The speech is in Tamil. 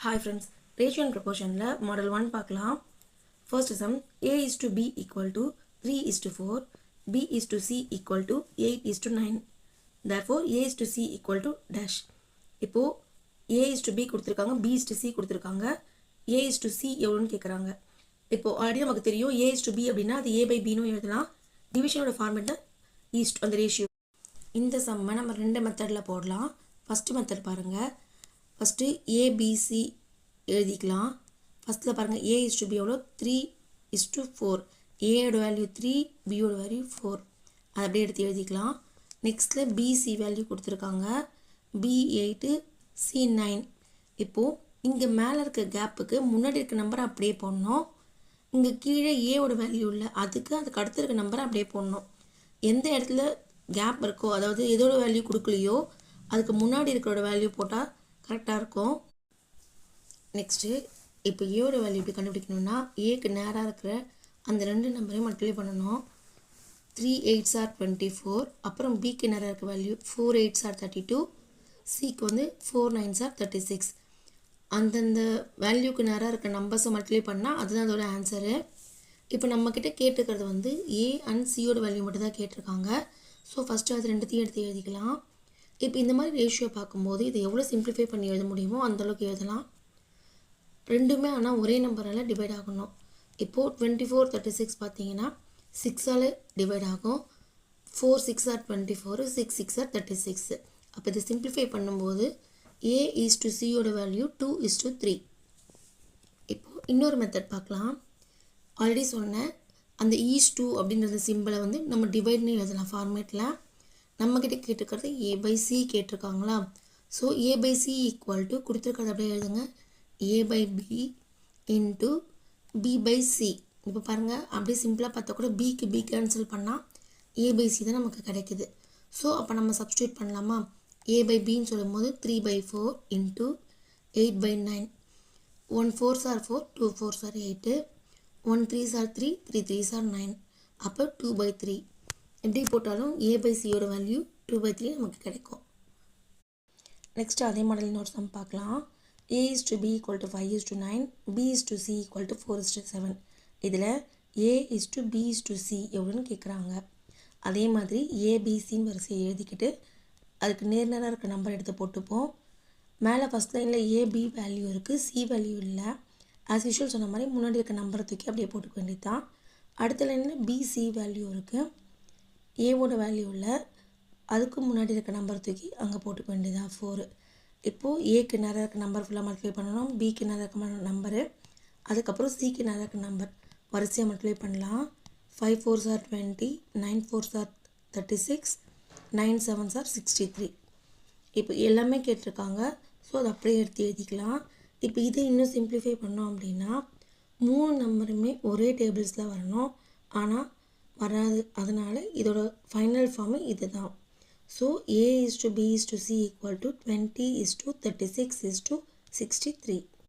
Hi friends, ratio and proportion model 1 பார்க்கலாம். First sum a is to b equal to 3 is to 4, b is to c equal to 8 is to 9. Therefore a is to c equal to dash. இப்போ a is to b கொடுத்திருக்காங்க, b is to c கொடுத்திருக்காங்க, a is to c எவ்வளோன்னு கேட்குறாங்க. இப்போ ஆல்ரெடி நமக்கு தெரியும் a is to b அப்படின்னா அது a by b னு எழுதலாம். டிவிஷனோட ஃபார்மேட் is to அந்த ரேஷியோ. இந்த சம்மை நம்ம ரெண்டு மெத்தடில் போடலாம். ஃபஸ்ட்டு மெத்தட் பாருங்கள். ஃபஸ்ட்டு ஏபிசி எழுதிக்கலாம். ஃபஸ்ட்டில் பாருங்கள் a is to b எவ்வளோ 3 is to 4. ஏயோட வேல்யூ 3, பியோட வேல்யூ 4. அதை அப்படியே எடுத்து எழுதிக்கலாம். நெக்ஸ்ட்டில் பிசி வேல்யூ கொடுத்துருக்காங்க, b 8, c 9. இப்போது இங்கே மேலே இருக்க கேப்புக்கு முன்னாடி இருக்க நம்பரை அப்படியே போடணும். இங்கே கீழே ஏவோட வேல்யூ இல்லை, அதுக்கு அடுத்து இருக்க நம்பரை அப்படியே போடணும். எந்த இடத்துல கேப் இருக்கோ, அதாவது எதோட வேல்யூ கொடுக்கலையோ அதுக்கு முன்னாடி இருக்கிறோட வேல்யூ போட்டால் கரெக்டாக இருக்கும். நெக்ஸ்ட்டு இப்போ ஏவோட வேல்யூ எப்படி கண்டுபிடிக்கணும்னா, ஏக்கு நேராக இருக்கிற அந்த ரெண்டு நம்பரையும் மல்டிப்ளை பண்ணணும். 3 8s are 24. அப்புறம் பிக்கு நேராக இருக்க வேல்யூ 4 8s are 32, சிக்கு வந்து 4 9s are 36. அந்தந்த வேல்யூக்கு நேராக இருக்க நம்பர்ஸை மல்டிப்ளை பண்ணால் அதுதான் அதோட ஆன்சரு. இப்போ நம்மக்கிட்ட கேட்டுக்கிறது வந்து ஏ அண்ட் சியோட வேல்யூ மட்டும் தான் கேட்டிருக்காங்க. ஸோ ஃபஸ்ட்டு அது ரெண்டுத்தையும் எடுத்து எழுதிக்கலாம். இப்போ இந்த மாதிரி ரேஷியோ பார்க்கும்போது இதை எவ்வளோ சிம்பிளிஃபை பண்ணி எழுத முடியுமோ அந்தளவுக்கு எழுதலாம். ரெண்டுமே ஆனால் ஒரே நம்பரால் டிவைட் ஆகணும். இப்போது 24 36 பார்த்தீங்கன்னா 6ஆல் டிவைட் ஆகும். 4 6 are 24, 6 6 are 36. அப்போ இதை சிம்பிளிஃபை பண்ணும்போது a is to cயோட வேல்யூ 2 is to 3. இப்போது இன்னொரு மெத்தட் பார்க்கலாம். ஆல்ரெடி சொன்னேன், அந்த is to அப்படின்ற சிம்பிளை வந்து நம்ம டிவைட்னு எழுதலாம் ஃபார்மேட்டில். நம்மக்கிட்ட கேட்டிருக்கிறது a by c கேட்டிருக்காங்களா. So a by c equal to கொடுத்துருக்கிறது அப்படியே எழுதுங்க, a by b into b by c. இப்போ பாருங்கள், அப்படியே சிம்பிளாக பார்த்தா கூட பிக்கு b கேன்சல் பண்ணால் a by c தான் நமக்கு கிடைக்குது. ஸோ அப்போ நம்ம சப்ஸ்டியூட் பண்ணலாமா. a by bன்னு சொல்லும் போது 3 by 4 into 8 by 9. 1 4s are 4, 2 4s are 8, 1 3s are 3, 3 3s are 9. அப்போ 2 by 3. எப்படி போட்டாலும் a by cயோட வேல்யூ 2 by 3 நமக்கு கிடைக்கும். நெக்ஸ்ட்டு அதே மாடல் இன்னொரு சம் பார்க்கலாம். a is to b equal to 5 is to 9, b is to c equal to 4 is to 7. இதில் a is to b is to c எவ்வளோன்னு கேட்குறாங்க. அதே மாதிரி ஏபிசின்னு வரிசையை எழுதிக்கிட்டு அதுக்கு நேராக இருக்க நம்பர் எடுத்து போட்டுப்போம். மேலே ஃபஸ்ட் லைனில் ஏபி வேல்யூ இருக்குது, சி வேல்யூ இல்லை. ஆஸ் யூஷுவல் சொன்ன மாதிரி முன்னாடி இருக்க நம்பரை தூக்கி அப்படியே போட்டுக்க வேண்டியது தான். அடுத்த லைனில் பிசி வேல்யூ இருக்குது, ஏவோட வேல்யூ இல்லை, அதுக்கு முன்னாடி இருக்க நம்பர் தூக்கி அங்கே போட்டுக்க வேண்டியதான் 4. இப்போது ஏக்கு நேராக இருக்க நம்பர் ஃபுல்லாக மல்டிப்ளை பண்ணணும், பிக்கு நேராக இருக்க நம்பரு, அதுக்கப்புறம் சிக்கு நேராக இருக்க நம்பர் வரிசையாக மல்டிப்ளை பண்ணலாம். 5 4s are 20, 9 4s are 36, 9 7s are 63. இப்போ எல்லாமே கேட்டிருக்காங்க. ஸோ அதை அப்படியே எடுத்து எழுதிக்கலாம். இப்போ இதை இன்னும் சிம்பிளிஃபை பண்ணோம் அப்படின்னா 3 நம்பருமே ஒரே டேபிள்ஸில் வரணும், ஆனால் வராது. அதனால் இதோட ஃபைனல் ஃபார்மு இது தான். So a is to b is to c equal to 20 is to 36 is to 63.